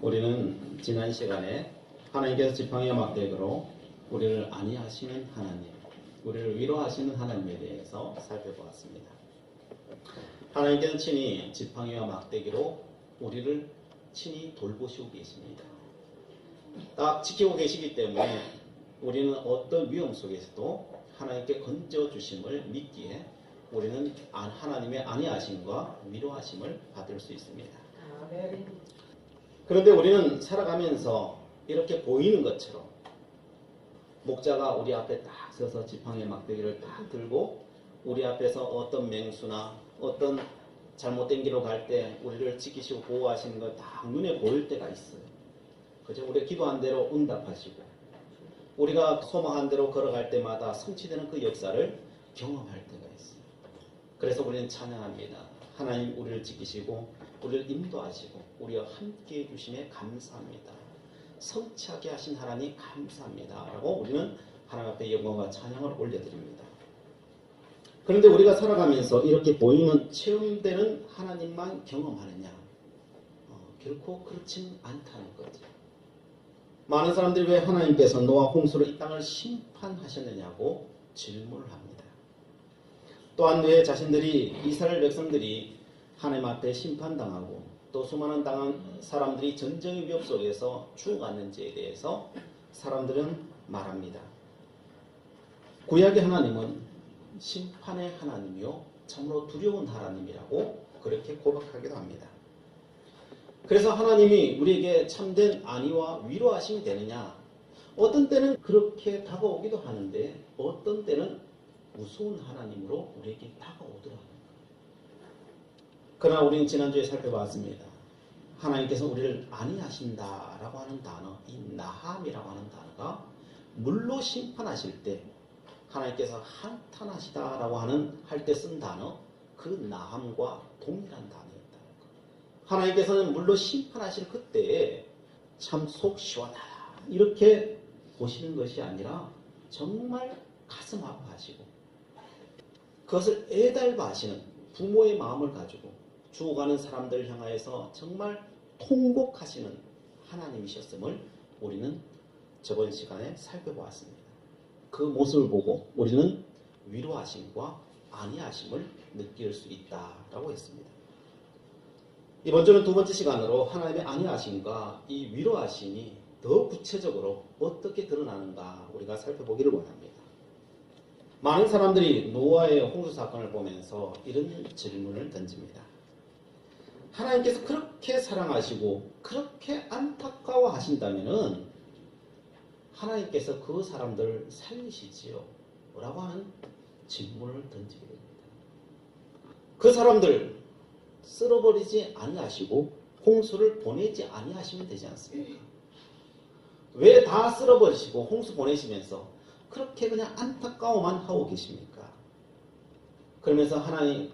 우리는 지난 시간에 하나님께서 지팡이와 막대기로 우리를 안위하시는 하나님, 우리를 위로하시는 하나님에 대해서 살펴보았습니다. 하나님께서는 친히 지팡이와 막대기로 우리를 친히 돌보시고 계십니다. 딱 지키고 계시기 때문에 우리는 어떤 위험 속에서도 하나님께 건져주심을 믿기에 우리는 하나님의 안위하심과 위로하심을 받을 수 있습니다. 그런데 우리는 살아가면서 이렇게 보이는 것처럼 목자가 우리 앞에 딱 서서 지팡이 막대기를 딱 들고 우리 앞에서 어떤 맹수나 어떤 잘못된 길로 갈 때 우리를 지키시고 보호하시는 거 딱 눈에 보일 때가 있어요. 그죠? 우리가 기도한 대로 응답하시고 우리가 소망한 대로 걸어갈 때마다 성취되는 그 역사를 경험할 때가 있어요. 그래서 우리는 찬양합니다. 하나님 우리를 지키시고 우리를 인도하시고 우리와 함께 해주심에 감사합니다. 성취하게 하신 하나님 감사합니다. 라고 우리는 하나님 앞에 영광과 찬양을 올려드립니다. 그런데 우리가 살아가면서 이렇게 보이는 체험되는 하나님만 경험하느냐? 결코 그렇진 않다는 거죠. 많은 사람들이 왜 하나님께서 노아 홍수로 이 땅을 심판하셨느냐고 질문을 합니다. 또한 왜 자신들이 이스라엘 백성들이 하나님 앞에 심판당하고 또 수많은 당한 사람들이 전쟁의 위협 속에서 죽어갔는지에 대해서 사람들은 말합니다. 구약의 하나님은 심판의 하나님이요 참으로 두려운 하나님이라고 그렇게 고백하기도 합니다. 그래서 하나님이 우리에게 참된 안위와 위로하심이 되느냐? 어떤 때는 그렇게 다가오기도 하는데 어떤 때는 무서운 하나님으로 우리에게 다가오더라고요. 그러나 우리는 지난주에 살펴봤습니다. 하나님께서 우리를 안위하신다라고 하는 단어, 이 나함이라고 하는 단어가 물로 심판하실 때 하나님께서 한탄하시다라고 하는 할 때 쓴 단어, 그 나함과 동일한 단어였다. 하나님께서는 물로 심판하실 그때에 참 속 시원하다 이렇게 보시는 것이 아니라 정말 가슴 아파하시고 그것을 애달바하시는 부모의 마음을 가지고 죽어가는 사람들을 향하여서 정말 통곡하시는 하나님이셨음을 우리는 저번 시간에 살펴보았습니다. 그 모습을 보고 우리는 위로하심과 안위하심을 느낄 수 있다라고 했습니다. 이번 주는 두 번째 시간으로 하나님의 안위하심과 이 위로하심이 더 구체적으로 어떻게 드러나는가 우리가 살펴보기를 원합니다. 많은 사람들이 노아의 홍수 사건을 보면서 이런 질문을 던집니다. 하나님께서 그렇게 사랑하시고 그렇게 안타까워 하신다면은 하나님께서 그 사람들을 살리시지요? 라고 하는 질문을 던지게 됩니다. 그 사람들 쓸어버리지 아니하시고 홍수를 보내지 아니하시면 되지 않습니까? 왜 다 쓸어버리시고 홍수 보내시면서 그렇게 그냥 안타까워만 하고 계십니까? 그러면서 하나님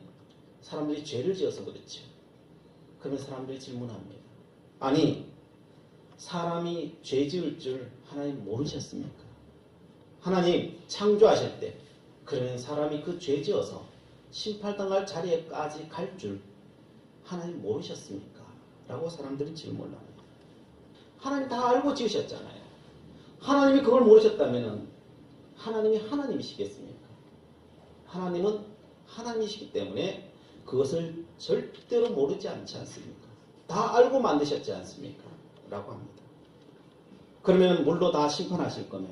사람들이 죄를 지어서 그렇죠. 그러면 사람들이 질문합니다. 아니 사람이 죄 지을 줄 하나님 모르셨습니까? 하나님 창조하실 때 그러면 사람이 그 죄 지어서 심판당할 자리에까지 갈 줄 하나님 모르셨습니까? 라고 사람들은 질문을 합니다. 하나님 다 알고 지으셨잖아요. 하나님이 그걸 모르셨다면 하나님이 하나님이시겠습니까? 하나님은 하나님이시기 때문에 그것을 절대로 모르지 않지 않습니까? 다 알고 만드셨지 않습니까? 라고 합니다. 그러면 물로 다 심판하실 거면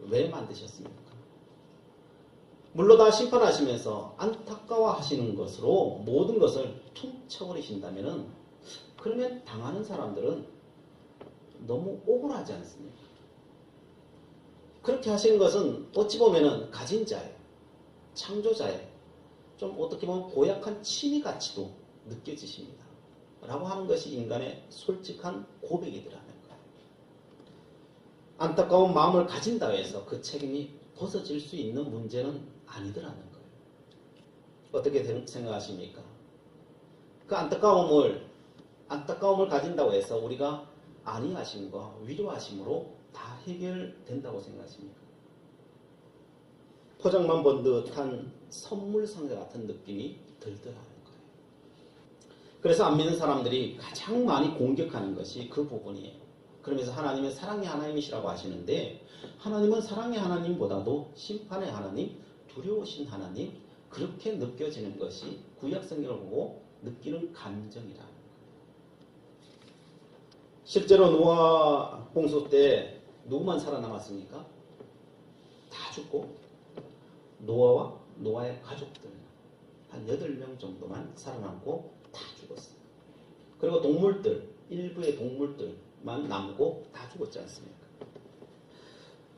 왜 만드셨습니까? 물로 다 심판하시면서 안타까워 하시는 것으로 모든 것을 퉁쳐버리신다면 그러면 당하는 사람들은 너무 억울하지 않습니까? 그렇게 하시는 것은 어찌 보면 가진 자의, 창조자의 좀 어떻게 보면 고약한 치미가치도 느껴지십니다. 라고 하는 것이 인간의 솔직한 고백이더라는 거예요. 안타까운 마음을 가진다 해서 그 책임이 벗어질 수 있는 문제는 아니더라는 거예요. 어떻게 생각하십니까? 그 안타까움을 가진다고 해서 우리가 안위하심과 위로하심으로 다 해결된다고 생각하십니까? 포장만 본 듯한 선물 상자 같은 느낌이 들더라는 거예요. 그래서 안 믿는 사람들이 가장 많이 공격하는 것이 그 부분이에요. 그러면서 하나님은 사랑의 하나님이시라고 하시는데 하나님은 사랑의 하나님보다도 심판의 하나님, 두려우신 하나님, 그렇게 느껴지는 것이 구약 성경을 보고 느끼는 감정이라는 거예요. 실제로 노아 홍수 때 누구만 살아남았습니까? 다 죽고 노아와 노아의 가족들 한 8명 정도만 살아남고 다 죽었어요. 그리고 동물들, 일부의 동물들만 남고 다 죽었지 않습니까?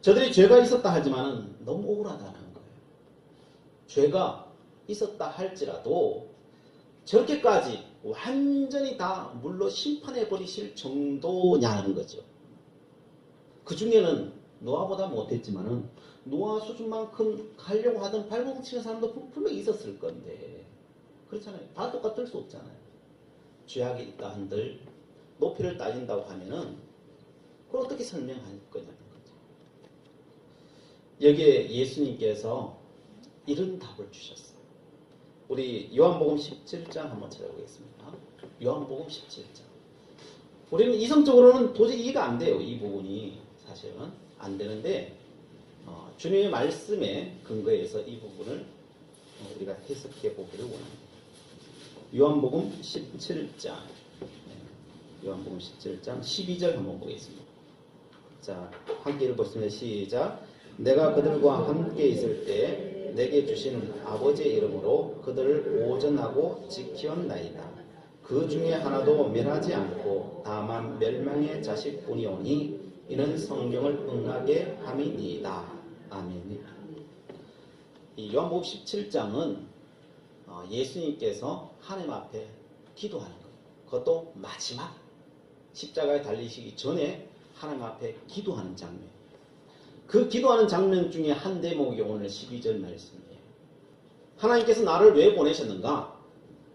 저들이 죄가 있었다 하지만 너무 억울하다는 거예요. 죄가 있었다 할지라도 저렇게까지 완전히 다 물로 심판해 버리실 정도냐는 거죠. 그 중에는 노아보다 못했지만은 노아 수준만큼 가려고 하던 발버둥치는 사람도 분명히 있었을 건데 그렇잖아요. 다 똑같을 수 없잖아요. 죄악이 있다 한들 높이를 따진다고 하면은 그걸 어떻게 설명할 거냐는 거죠. 여기에 예수님께서 이런 답을 주셨어요. 우리 요한복음 17장 한번 찾아보겠습니다. 요한복음 17장. 우리는 이성적으로는 도저히 이해가 안 돼요. 이 부분이 사실은 안 되는데 주님의 말씀에 근거해서 이 부분을 우리가 해석해 보기를 원합니다. 요한복음 17장 요한복음 17장 12절 한번 보겠습니다. 자, 함께 읽어보겠습니다. 시작. 내가 그들과 함께 있을 때 내게 주신 아버지의 이름으로 그들을 오전하고 지키었나이다. 그 중에 하나도 멸하지 않고 다만 멸망의 자식뿐이오니 이는 성경을 응하게 함이니이다. 아멘. 이 요한복음 17장은 예수님께서 하나님 앞에 기도하는 거예요. 그것도 마지막 십자가에 달리시기 전에 하나님 앞에 기도하는 장면. 그 기도하는 장면 중에 한 대목이 오늘 12절 말씀이에요. 하나님께서 나를 왜 보내셨는가?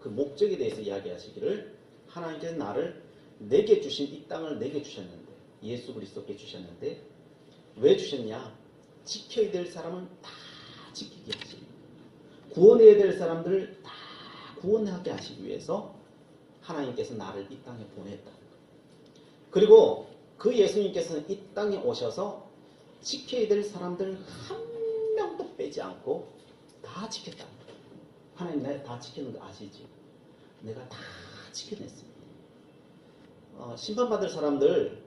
그 목적에 대해서 이야기하시기를 하나님께서 나를 내게 주신 이 땅을 내게 주셨는데 예수 그리스도께 주셨는데 왜 주셨냐? 지켜야 될 사람은 다 지키게 하시고 구원해야 될 사람들을 다 구원하게 하시기 위해서 하나님께서 나를 이 땅에 보냈다. 그리고 그 예수님께서는 이 땅에 오셔서 지켜야 될 사람들 한 명도 빼지 않고 다 지켰다. 하나님 내가 다 지키는 거 아시지? 내가 다 지켜냈습니다. 심판받을 사람들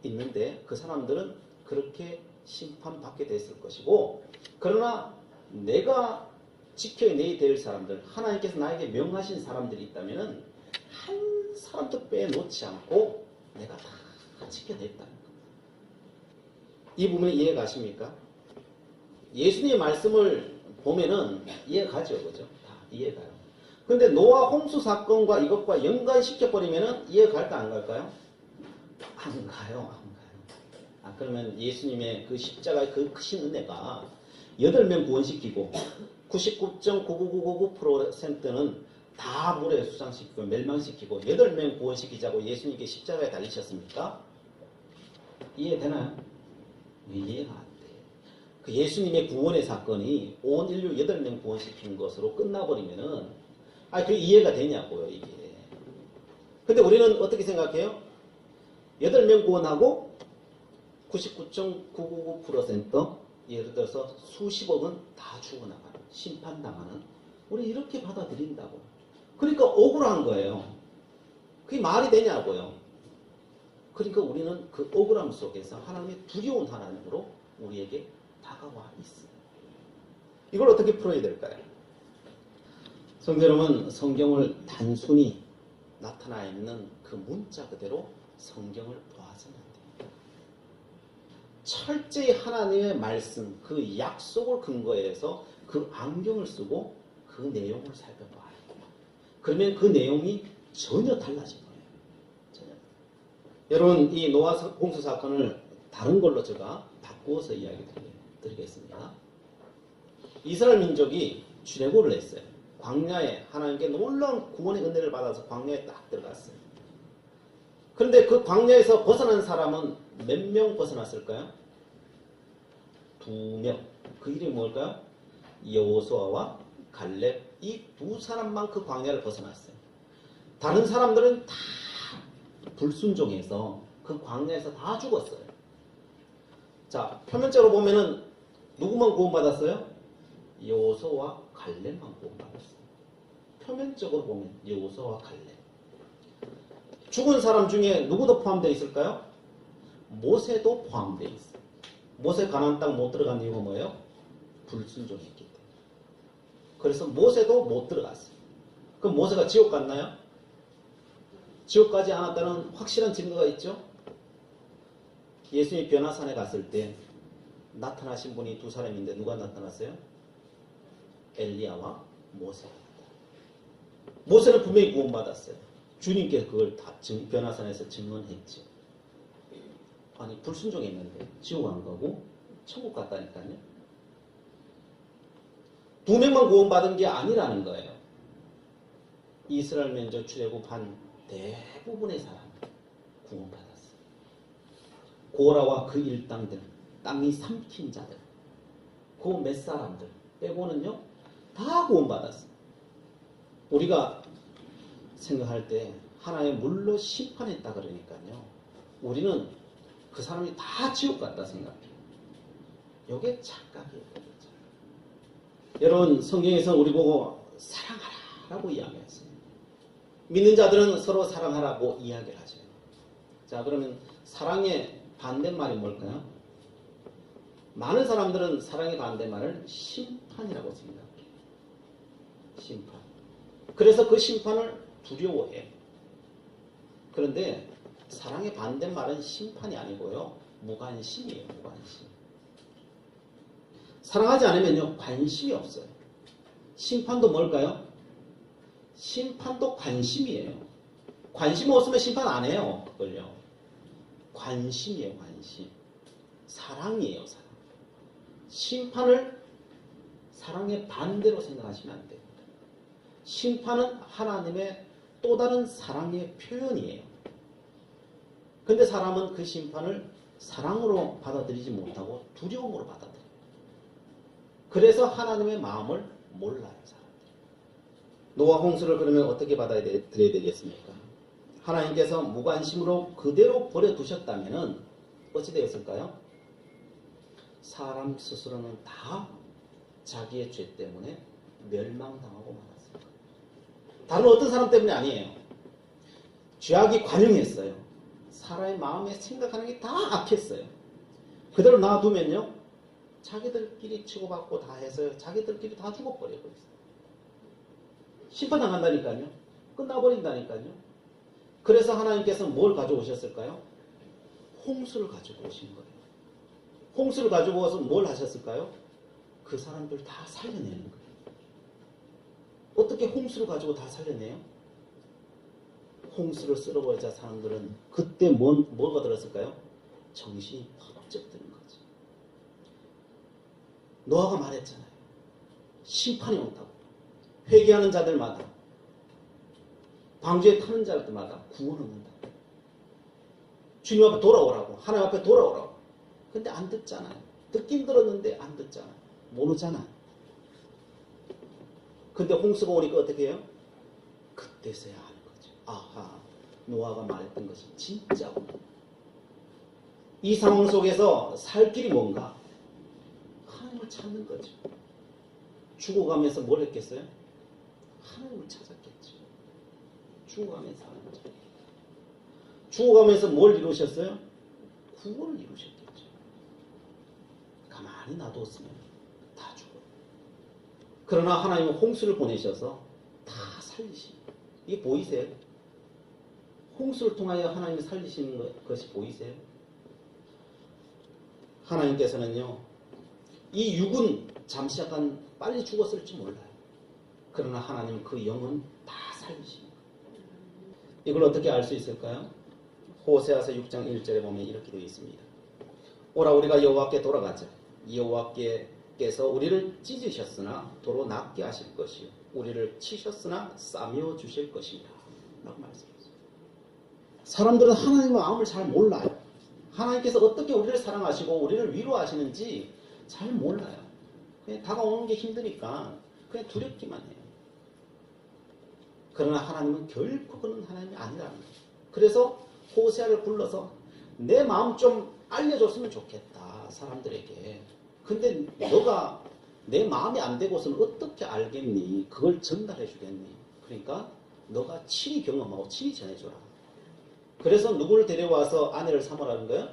있는데 그 사람들은 그렇게 심판받게 됐을 것이고 그러나 내가 지켜내야 될 사람들 하나님께서 나에게 명하신 사람들이 있다면 한 사람도 빼놓지 않고 내가 다 지켜냈다는 겁니다. 이 부분에 이해 가십니까? 예수님의 말씀을 보면은 이해 가죠. 그죠? 다 이해 가요. 근데 노아 홍수 사건과 이것과 연관시켜버리면은 이해 갈까 안 갈까요? 안 가요. 그러면 예수님의 그 십자가의 그 크신 은혜가 8명 구원시키고 99.99999%는 다 물에 수상시키고 멸망시키고 8명 구원시키자고 예수님께 십자가에 달리셨습니까? 이해되나요? 이해가 안 돼. 그 예수님의 구원의 사건이 온 인류 8명 구원시키는 것으로 끝나버리면은 그게 이해가 되냐고요 이게. 근데 우리는 어떻게 생각해요? 8명 구원하고 99.999% 예를 들어서 수십억은 다 죽어나가는 심판당하는 우리 이렇게 받아들인다고. 그러니까 억울한 거예요. 그게 말이 되냐고요. 그러니까 우리는 그 억울함 속에서 하나님의 두려운 하나님으로 우리에게 다가와 있어요. 이걸 어떻게 풀어야 될까요? 성도 여러분, 성경을 단순히 나타나 있는 그 문자 그대로 성경을 보아서는 안 돼요. 철저히 하나님의 말씀, 그 약속을 근거해서 그 안경을 쓰고 그 내용을 살펴봐야 돼요. 그러면 그 내용이 전혀 달라진 거예요. 전혀. 여러분, 이 노아 홍수 사건을 다른 걸로 제가 바꾸어서 이야기 드리겠습니다. 이스라엘 민족이 출애굽을 했어요. 광야에 하나님께 놀라운 구원의 은혜를 받아서 광야에 딱 들어갔어요. 그런데 그 광야에서 벗어난 사람은 몇 명 벗어났을까요? 2명. 그 이름이 뭘까요? 여호수아와 갈렙. 이 두 사람만 그 광야를 벗어났어요. 다른 사람들은 다 불순종해서 그 광야에서 다 죽었어요. 자, 표면적으로 보면은 누구만 구원받았어요? 여호수아와 갈렙만 구원받았어요. 표면적으로 보면 여호수아와 갈렙. 죽은 사람 중에 누구도 포함되어 있을까요? 모세도 포함되어 있어요. 모세 가나안 땅 못 들어간 이유가 뭐예요? 불순종했기 때문에. 그래서 모세도 못 들어갔어요. 그럼 모세가 지옥 갔나요? 지옥 가지 않았다는 확실한 증거가 있죠? 예수님이 변화산에 갔을 때 나타나신 분이 두 사람인데 누가 나타났어요? 엘리야와 모세가 나타났어요. 모세는 분명히 구원받았어요. 주님께 그걸 다 변화산에서 증언했죠. 아니 불순종했는데 지옥 안 가고 천국 갔다니까요. 두 명만 구원받은 게 아니라는 거예요. 이스라엘 민족 출애굽 한 대부분의 사람 구원받았어요. 고라와 그 일당들, 땅이 삼킨 자들, 그 몇 사람들 빼고는요 다 구원받았어요. 우리가 생각할 때 하나의 물로 심판했다 그러니까요. 우리는 그 사람이 다 지옥 갔다 생각해요. 이게 착각이에요. 여러분 성경에서 우리 보고 사랑하라라고 이야기했어요. 믿는 자들은 서로 사랑하라고 이야기를 하죠. 자, 그러면 사랑의 반대말이 뭘까요? 많은 사람들은 사랑의 반대말을 심판이라고 생각해요. 심판. 그래서 그 심판을 두려워해요. 그런데 사랑의 반대말은 심판이 아니고요. 무관심이에요. 무관심. 사랑하지 않으면요. 관심이 없어요. 심판도 뭘까요? 심판도 관심이에요. 관심 없으면 심판 안 해요. 그걸요. 관심이에요. 관심. 사랑이에요. 사랑. 심판을 사랑의 반대로 생각하시면 안 돼요. 심판은 하나님의 또 다른 사랑의 표현이에요. 근데 사람은 그 심판을 사랑으로 받아들이지 못하고 두려움으로 받아들여요. 그래서 하나님의 마음을 몰라요. 사람들이. 노아 홍수를 그러면 어떻게 받아들여야 되겠습니까? 하나님께서 무관심으로 그대로 버려두셨다면 어찌 되었을까요? 사람 스스로는 다 자기의 죄 때문에 멸망당하고 말았습니다. 다른 어떤 사람 때문이 아니에요. 죄악이 관영했어요. 사람의 마음에 생각하는 게 다 악했어요. 그대로 놔두면요. 자기들끼리 치고받고 다 해서 자기들끼리 다 죽어버리고 있어요. 심판당한다니까요. 끝나버린다니까요. 그래서 하나님께서 뭘 가져오셨을까요? 홍수를 가지고 오신 거예요. 홍수를 가지고 와서 뭘 하셨을까요? 그 사람들 다 살려내는 거예요. 어떻게 홍수를 가지고 다 살려내요? 홍수를 쓸어버리자 사람들은 그때 뭐가 들었을까요? 정신이 번쩍 드는 거죠. 노아가 말했잖아요. 심판이 온다고. 회개하는 자들마다 방주에 타는 자들마다 구원을 얻는다고. 주님 앞에 돌아오라고. 하나님 앞에 돌아오라고. 근데 안 듣잖아요. 듣긴 들었는데 안 듣잖아요. 모르잖아요. 근데 홍수가 오니까 어떻게 해요? 그때서야 하는 거죠. 아하, 노아가 말했던 것이 진짜구나. 이 상황 속에서 살 길이 뭔가? 하나님을 찾는 거죠. 죽어가면서 뭘 했겠어요? 하나님을 찾았겠죠. 죽어가면서 하는 거죠. 죽어가면서 뭘 이루셨어요? 구원을 이루셨겠죠. 가만히 놔뒀으면 다 죽어요. 그러나 하나님은 홍수를 보내셔서 다 살리시는 거예요. 이게 보이세요? 홍수를 통하여 하나님이 살리시는 것이 보이세요? 하나님께서는요, 이 육은 잠시 약간 빨리 죽었을지 몰라요. 그러나 하나님은 그 영은 다 살리십니다. 이걸 어떻게 알 수 있을까요? 호세아서 6장 1절에 보면 이렇게 되어 있습니다. 오라 우리가 여호와께 돌아가자. 여호와께서 우리를 찢으셨으나 도로 낫게 하실 것이요 우리를 치셨으나 싸매어 주실 것입니다. 라고 말씀하셨어요. 사람들은 하나님의 마음을 잘 몰라요. 하나님께서 어떻게 우리를 사랑하시고 우리를 위로하시는지 잘 몰라요. 그냥 다가오는 게 힘드니까 그냥 두렵기만 해요. 그러나 하나님은 결코 그런 하나님이 아니라는 거예요. 그래서 호세아를 불러서 내 마음 좀 알려줬으면 좋겠다, 사람들에게. 근데 너가 내 마음이 안 되고서는 어떻게 알겠니? 그걸 전달해 주겠니? 그러니까 너가 친히 경험하고 친히 전해줘라. 그래서 누구를 데려와서 아내를 삼으라는 거예요?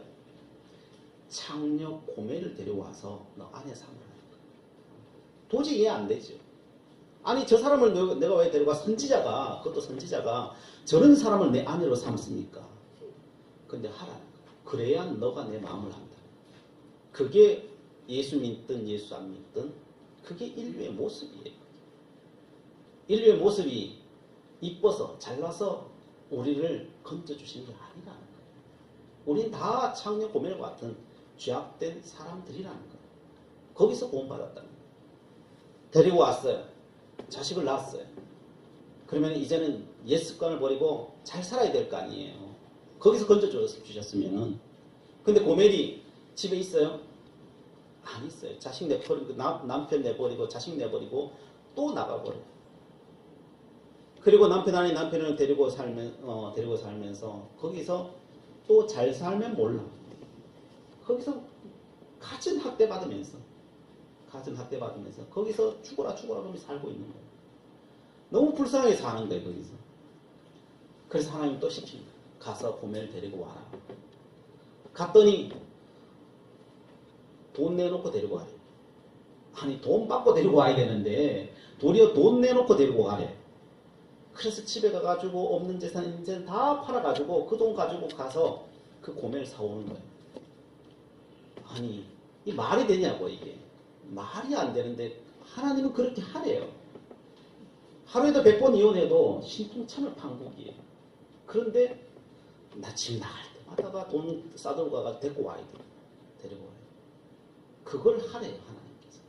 창녀 고멜을 데려와서 너 아내 삼으라는 거예요. 도저히 이해 안 되죠. 아니 저 사람을 내가 왜 데려가, 선지자가, 그것도 선지자가 저런 사람을 내 아내로 삼습니까? 근데 하라는 거예요. 그래야 너가 내 마음을 한다. 그게 예수 믿든 예수 안 믿든 그게 인류의 모습이에요. 인류의 모습이 이뻐서 잘나서 우리를 건져주시는 게 아니라는 거예요. 우린 다 창녀 고멜과 같은 죄악된 사람들이라는 거예요. 거기서 구원받았다는 거예요. 데리고 왔어요. 자식을 낳았어요. 그러면 이제는 옛 습관을 버리고 잘 살아야 될 거 아니에요. 거기서 건져주셨으면은. 근데 고멜이 집에 있어요? 안 있어요. 자식 내버리고, 남편 내버리고, 자식 내버리고, 또 나가버려요. 그리고 남편 아닌 남편을 데리고 살면서, 거기서 또 잘 살면 몰라. 거기서 가진 학대받으면서, 거기서 죽어라 그러면서 살고 있는 거예요. 너무 불쌍하게 사는 거예요, 거기서. 그래서 하나님 또 시킵니다. 가서 고멜 데리고 와라. 갔더니, 돈 내놓고 데리고 가래. 아니 돈 받고 데리고 와야 되는데 도리어 돈 내놓고 데리고 가래. 그래서 집에 가가지고 없는 재산 이제 다 팔아가지고 그 돈 가지고 가서 그 고멜을 사오는 거예요. 아니 이 말이 되냐고. 이게 말이 안 되는데 하나님은 그렇게 하래요. 하루에도 100번 이혼해도 신통참을 판국이에요. 그런데 나 집 나갈 때마다가 돈 싸들고 가가지고 데리고 와야 돼. 데리고 와요. 그걸 하래요, 하나님께서.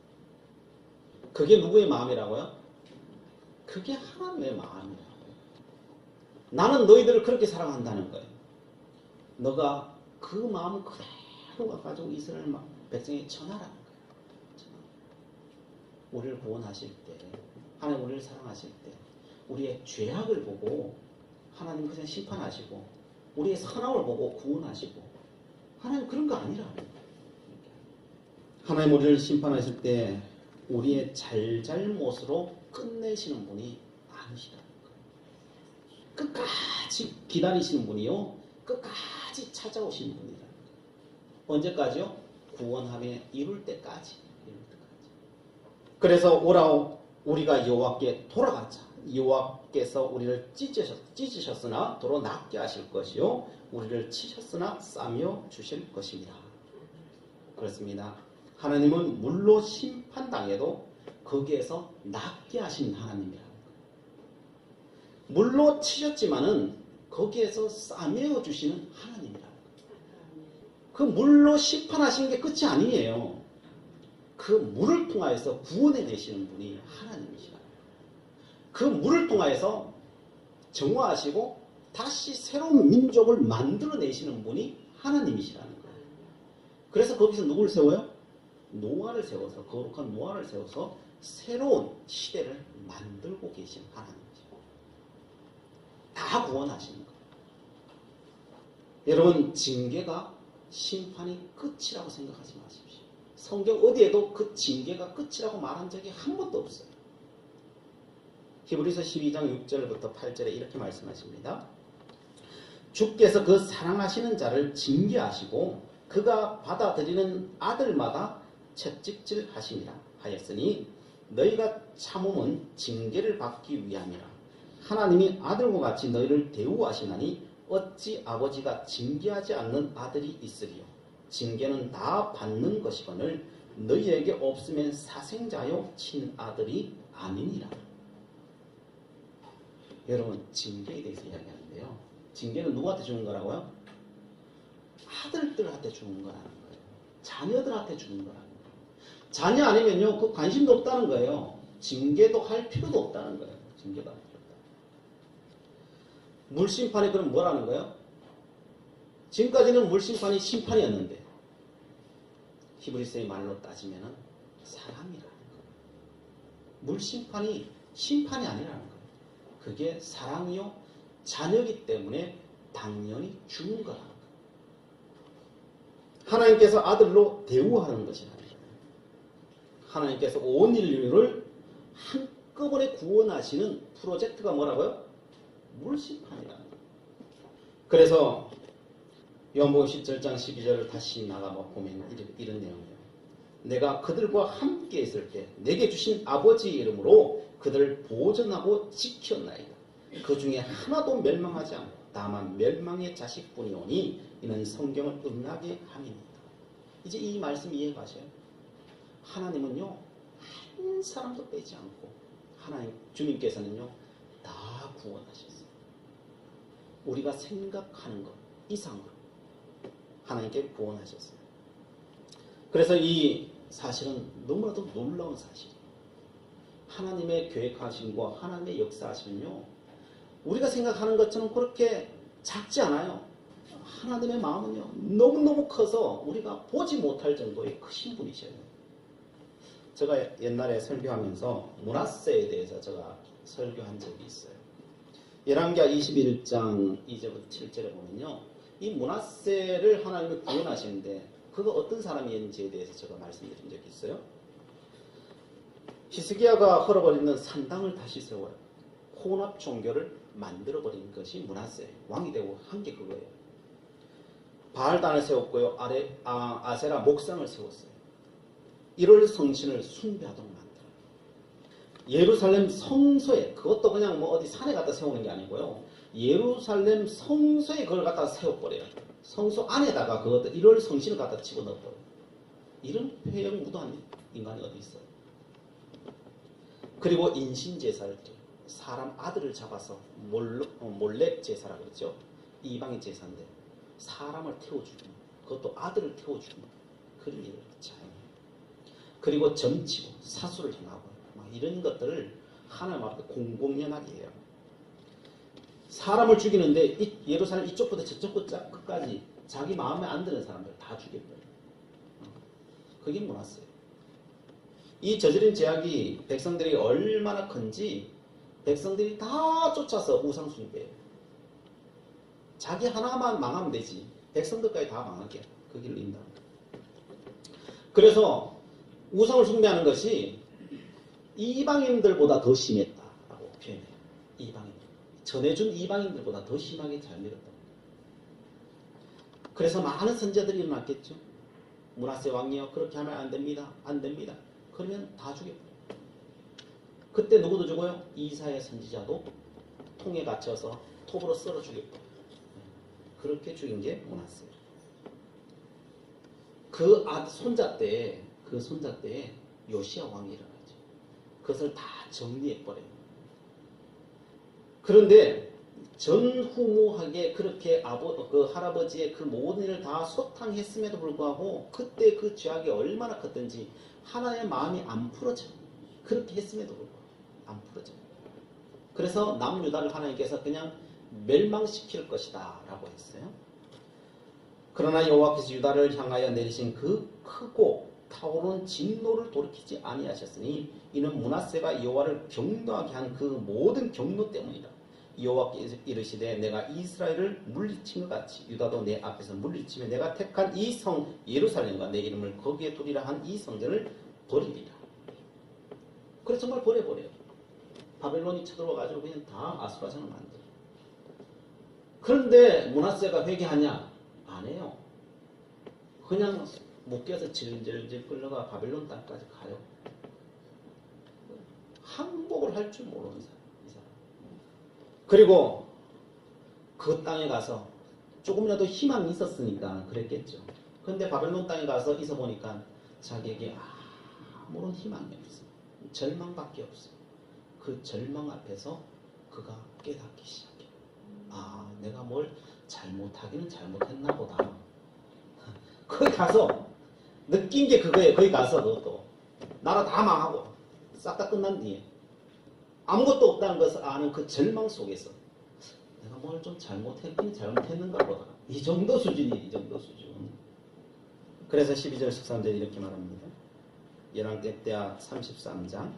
그게 누구의 마음이라고요? 그게 하나님의 마음이라고요. 나는 너희들을 그렇게 사랑한다는 거예요. 너가 그 마음 그대로 가지고 이스라엘 백성에 전하라는 거예요. 우리를 구원하실 때, 하나님 우리를 사랑하실 때, 우리의 죄악을 보고 하나님 그냥 심판하시고, 우리의 선함을 보고 구원하시고, 하나님 그런 거 아니라는 거예요. 하나님 우리를 심판하실 때 우리의 잘잘못으로 끝내시는 분이 아니시라는 거예요. 끝까지 기다리시는 분이요. 끝까지 찾아오시는 분이라는 거예요. 언제까지요? 구원함에 이룰 때까지. 그래서 오라 우리가 여호와께 돌아가자. 여호와께서 우리를 찢으셨으나 도로 낫게 하실 것이요. 우리를 치셨으나 싸며 주실 것입니다. 그렇습니다. 하나님은 물로 심판당해도 거기에서 낫게 하신 하나님이라는 거예요. 물로 치셨지만은 거기에서 싸매어 주시는 하나님이라는 거예요. 그 물로 심판하시는 게 끝이 아니에요. 그 물을 통하여서 구원해내시는 분이 하나님이시라는 거예요. 그 물을 통하여서 정화하시고 다시 새로운 민족을 만들어내시는 분이 하나님이시라는 거예요. 그래서 거기서 누구를 세워요? 노아를 세워서, 거룩한 노아를 세워서 새로운 시대를 만들고 계신 하나님이죠. 다 구원하시는 거예요. 여러분, 징계가 심판이 끝이라고 생각하지 마십시오. 성경 어디에도 그 징계가 끝이라고 말한 적이 한 번도 없어요. 히브리서 12장 6절부터 8절에 이렇게 말씀하십니다. 주께서 그 사랑하시는 자를 징계하시고 그가 받아들이는 아들마다 채찍질 하심이라 하였으니 너희가 참음은 징계를 받기 위함이라. 하나님이 아들과 같이 너희를 대우하시나니 어찌 아버지가 징계하지 않는 아들이 있으리요. 징계는 다 받는 것이거늘 너희에게 없으면 사생자요 친아들이 아니니라. 여러분, 징계에 대해서 이야기하는데요. 징계는 누구한테 주는 거라고요? 아들들한테 주는 거라는 거예요. 자녀들한테 주는 거라는 거예요. 자녀 아니면요, 그 관심도 없다는 거예요. 징계도 할 필요도 없다는 거예요. 징계도 할 필요 없다. 물심판이 그럼 뭐라는 거예요? 지금까지는 물심판이 심판이었는데 히브리서의 말로 따지면 사랑이라는 거예요. 물심판이 심판이 아니라는 거예요. 그게 사랑이요 자녀이기 때문에 당연히 주는 거라는 거예요. 하나님께서 아들로 대우하는 것이라는 거예요. 하나님께서 온 인류를 한꺼번에 구원하시는 프로젝트가 뭐라고요? 물심판이라는 거예요. 그래서 요한복음 17장 12절을 다시 나가보면 이런 내용이에요. 내가 그들과 함께 있을 때 내게 주신 아버지의 이름으로 그들을 보존하고 지켰나이다. 그 중에 하나도 멸망하지 않고 다만 멸망의 자식뿐이오니 이는 성경을 응하게 함이니이다. 이제 이 말씀 이해가세요? 하나님은요 한 사람도 빼지 않고 하나님 주님께서는요 다 구원하셨어요. 우리가 생각하는 것 이상으로 하나님께 구원하셨어요. 그래서 이 사실은 너무나도 놀라운 사실이에요. 하나님의 계획하심과 하나님의 역사하심은요 우리가 생각하는 것처럼 그렇게 작지 않아요. 하나님의 마음은요 너무너무 커서 우리가 보지 못할 정도의 크신 분이셔요. 제가 옛날에 설교하면서 므낫세에 대해서 제가 설교한 적이 있어요. 열왕기하 21장 2절부터 7절에 보면요 이 므낫세를 하나님이 구원하시는데 그가 어떤 사람이었는지에 대해서 제가 말씀드린 적이 있어요. 히스기야가 헐어버리는 산당을 다시 세워요. 혼합 종교를 만들어버린 것이 므낫세 왕이 되고 한 게 그거예요. 바알단을 세웠고요. 아세라 목상을 세웠어요. 1월 성신을 숭배하도록 만들어요. 예루살렘 성소에 그것도 그냥 뭐 어디 산에 갖다 세우는 게 아니고요. 예루살렘 성소에 그걸 갖다 세워버려요. 성소 안에다가 그것도 1월 성신을 갖다 집어넣어버려요. 이런 회영 무도한 인간이 어디 있어요. 그리고 인신제사를 드려요. 사람 아들을 잡아서 몰렉 제사라고 그러죠. 이방의 제사인데 사람을 태워주고 그것도 아들을 태워주고 그런 일을 자해요. 그리고 점치고 사수를 행하고 막 이런 것들을 하나님 앞에 공공연하게 해요. 사람을 죽이는데 예루살렘 이쪽부터 저쪽까지 자기 마음에 안 드는 사람들 다 죽여버려요. 그게 므낫세예요. 이 저지른 죄악이 백성들이 얼마나 큰지 백성들이 다 쫓아서 우상 숭배해요. 자기 하나만 망하면 되지 백성들까지 다 망하게 그 길을 인다. 그래서 우상을 숭배하는 것이 이방인들보다 더 심했다라고 표현해요. 이방인들. 전해준 이방인들보다 더 심하게 잘 믿었다. 그래서 많은 선지자들이 일어났겠죠. 므낫세 왕이여 그렇게 하면 안 됩니다. 안 됩니다. 그러면 다 죽여버려요. 그때 누구도 죽어요? 이사야 선지자도 통에 갇혀서 톱으로 썰어 죽였고 그렇게 죽인 게 므낫세예요. 그 손자 때에 요시야 왕이 일어나죠. 그것을 다 정리해버려요. 그런데 전후무하게 그렇게 그 할아버지의 그 모든 일을 다 소탕했음에도 불구하고 그때 그 죄악이 얼마나 컸던지 하나님의 마음이 안 풀어져요. 그렇게 했음에도 불구하고 안 풀어져요. 그래서 남유다를 하나님께서 그냥 멸망시킬 것이다 라고 했어요. 그러나 여호와께서 유다를 향하여 내리신 그 크고 타오르는 진노를 돌이키지 아니하셨으니 이는 므낫세가 여호와를 경노하게 한 그 모든 경노 때문이다. 여호와께서 이르시되 내가 이스라엘을 물리친 것 같이 유다도 내 앞에서 물리치며 내가 택한 이 성 예루살렘과 내 이름을 거기에 두리라 한 이 성전을 버리리라. 그래서 정말 버려버려요. 바벨론이 쳐들어와가지고 그냥 다 아수라장을 만들어요. 그런데 므낫세가 회개하냐? 안 해요. 그냥 묶여서 질질질 끌려가 바벨론 땅까지 가요. 항복을 할 줄 모르는 사람, 이 사람. 그리고 그 땅에 가서 조금이라도 희망이 있었으니까 그랬겠죠. 그런데 바벨론 땅에 가서 있어 보니까 자기에게 아무런 희망이 없어요. 절망밖에 없어요. 그 절망 앞에서 그가 깨닫기 시작해요. 내가 뭘 잘못하기는 잘못했나 보다. 거기 가서 느낀 게 그거예요. 거기 가서 그것도 나라 다 망하고 싹 다 끝난 뒤에 아무것도 없다는 것을 아는 그 절망 속에서 내가 뭘 좀 잘못했긴 잘못했는가 보다. 이 정도 수준이 이 정도 수준. 그래서 12절 13절 이렇게 말합니다. 열왕기하 33장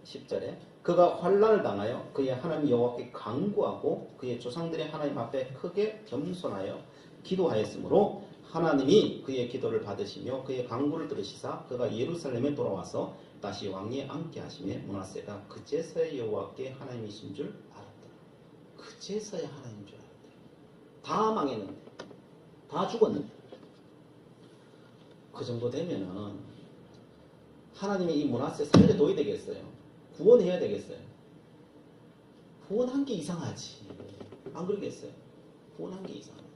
10절에 그가 환난을 당하여 그의 하나님 여호와께 간구하고 그의 조상들의 하나님 앞에 크게 겸손하여 기도하였으므로 하나님이 그의 기도를 받으시며 그의 간구를 들으시사 그가 예루살렘에 돌아와서 다시 왕위에 앉게 하시며 므낫세가 그제서야 여호와께 하나님이신 줄 알았더라. 그제서야 하나님인 줄 알았더라. 다 망했는데, 다 죽었는데, 그 정도 되면은 하나님이 이 므낫세 살려둬야 되겠어요? 구원해야 되겠어요? 구원한 게 이상하지. 안 그러겠어요? 구원한 게 이상하지.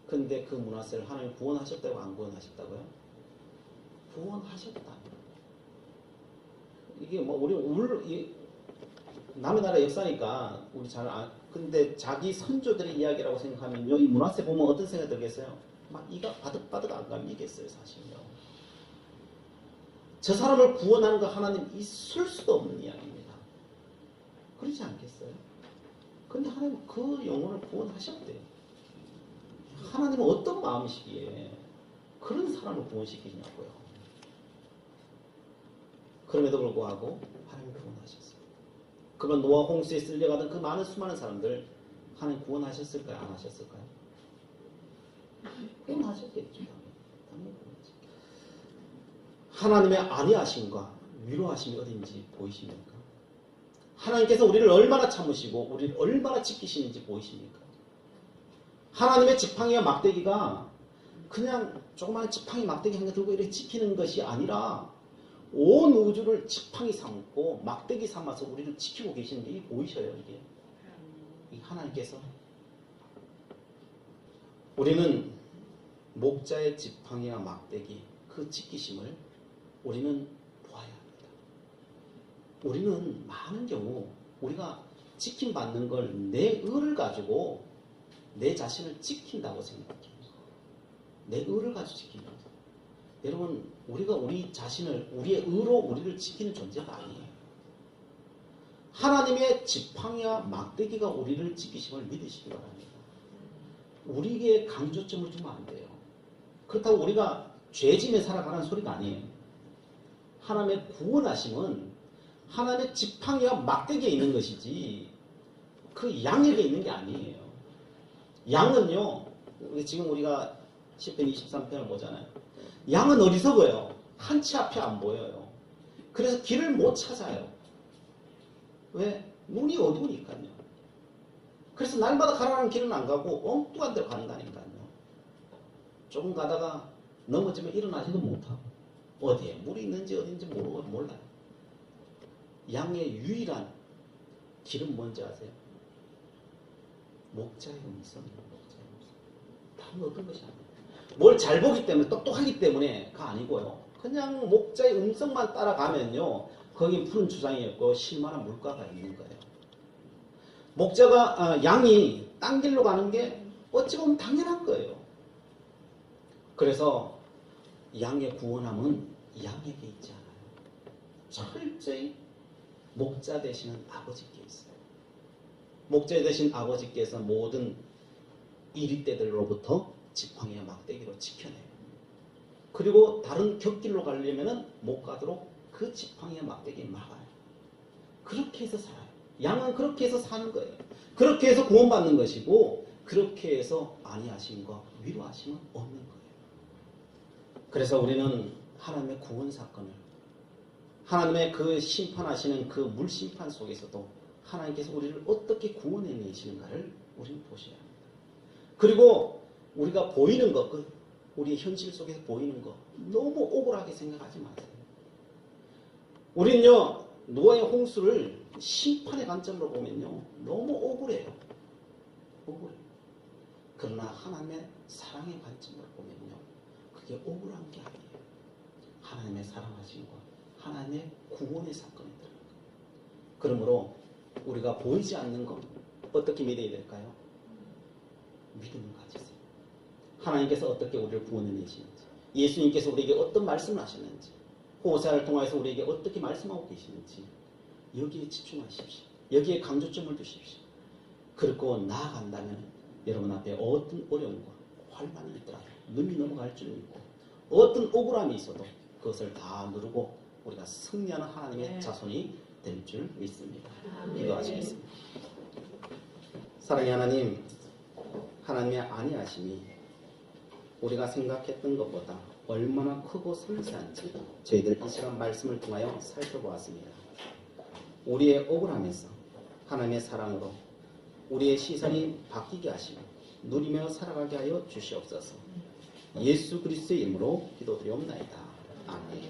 근데 그 므낫세를 하나님 구원하셨다고 안 구원하셨다고요? 구원하셨다. 이게 뭐 우리 남의 나라 역사니까 우리 잘 근데 자기 선조들의 이야기라고 생각하면요, 이 므낫세 보면 어떤 생각이 들겠어요? 막 이가 바득바득 안 감리겠어요, 사실요. 저 사람을 구원하는 거 하나님 있을 수도 없는 이야기입니다. 그렇지 않겠어요? 근데 하나님 그 영혼을 구원하셨대요. 하나님은 어떤 마음이시기에 그런 사람을 구원시키냐고요. 그럼에도 불구하고 하나님 구원하셨어요. 그러면 노아 홍수에 쓸려가던 그 많은 수많은 사람들 하나님 구원하셨을까요? 안 하셨을까요? 구원하셨겠죠. 당연히 구원하셨겠죠. 하나님의 안위하심과 위로하심이 어딘지 보이십니까? 하나님께서 우리를 얼마나 참으시고 우리를 얼마나 지키시는지 보이십니까? 하나님의 지팡이와 막대기가 그냥 조그마한 지팡이 막대기 한 개 들고 이렇게 지키는 것이 아니라 온 우주를 지팡이 삼고 막대기 삼아서 우리를 지키고 계시는 게 보이셔요. 이게 이 하나님께서 우리는 목자의 지팡이와 막대기 그 지키심을 우리는 보아야 합니다. 우리는 많은 경우 우리가 지킴받는 걸 내 의를 가지고 내 자신을 지킨다고 생각해요. 내 의를 가지고 지킨다. 여러분, 우리가 우리 자신을 우리의 의로 우리를 지키는 존재가 아니에요. 하나님의 지팡이와 막대기가 우리를 지키심을 믿으시기 바랍니다. 우리에게 강조점을 주면 안 돼요. 그렇다고 우리가 죄짐에 살아가는 소리가 아니에요. 하나님의 구원하심은 하나님의 지팡이와 막대기에 있는 것이지 그 양에게 있는 게 아니에요. 양은요, 지금 우리가 시편 23편을 보잖아요. 양은 어리석어요. 한치 앞에 안 보여요. 그래서 길을 못 찾아요. 왜? 눈이 어두우니까요. 그래서 날마다 가라는 길은 안 가고 엉뚱한 데로 간다니까요. 조금 가다가 넘어지면 일어나지도 못하고 어디에 물이 있는지 어딘지 모르고 몰라요. 양의 유일한 길은 뭔지 아세요? 목자의 음성이에요. 목자의 음성. 다른 어떤 것이 아니에요. 뭘 잘 보기 때문에 똑똑하기 때문에가 아니고요. 그냥 목자의 음성만 따라가면요. 거기 푸른 주장이 있고 실만한 물가가 있는 거예요. 목자가 양이 딴 길로 가는 게 어찌 보면 당연한 거예요. 그래서 양의 구원함은 양에게 있지 않아요. 철저히 목자 되시는 아버지께 있어요. 목자 되신 아버지께서 모든 이리떼들로부터 지팡이와 막대기로 지켜내요. 그리고 다른 곁길로 가려면 못 가도록 그 지팡이와 막대기에 막아요. 그렇게 해서 살아요. 양은 그렇게 해서 사는 거예요. 그렇게 해서 구원받는 것이고 그렇게 해서 안위하심과 위로하심은 없는 거예요. 그래서 우리는 하나님의 구원 사건을 하나님의 그 심판하시는 그 물심판 속에서도 하나님께서 우리를 어떻게 구원해내시는가를 우리는 보셔야 합니다. 그리고 우리가 보이는 것, 우리의 현실 속에서 보이는 것 너무 억울하게 생각하지 마세요. 우리는요, 노아의 홍수를 심판의 관점으로 보면요 너무 억울해요. 억울해요. 그러나 하나님의 사랑의 관점으로 보면요 그게 억울한 게 아니에요. 하나님의 사랑하심과 하나님의 구원의 사건이 들어요. 그러므로 우리가 보이지 않는 것 어떻게 믿어야 될까요? 믿음을 가지세요. 하나님께서 어떻게 우리를 구원해내시는지, 예수님께서 우리에게 어떤 말씀을 하셨는지, 호세아를 통해서 우리에게 어떻게 말씀하고 계시는지 여기에 집중하십시오. 여기에 강조점을 두십시오. 그리고 나아간다면 여러분 앞에 어떤 어려움과 환난이 있더라도 눈이 넘어갈 줄 믿고 어떤 억울함이 있어도 그것을 다 누르고 우리가 승리하는 하나님의 자손이 될 줄 믿습니다. 기도하시겠습니다. 사랑의 하나님, 하나님의 안위하심이 우리가 생각했던 것보다 얼마나 크고 섬세한지 저희들 이 시간 말씀을 통하여 살펴보았습니다. 우리의 억울함에서 하나님의 사랑으로 우리의 시선이 바뀌게 하시고 누리며 살아가게 하여 주시옵소서. 예수 그리스도의 이름으로 기도드리옵나이다. 아멘.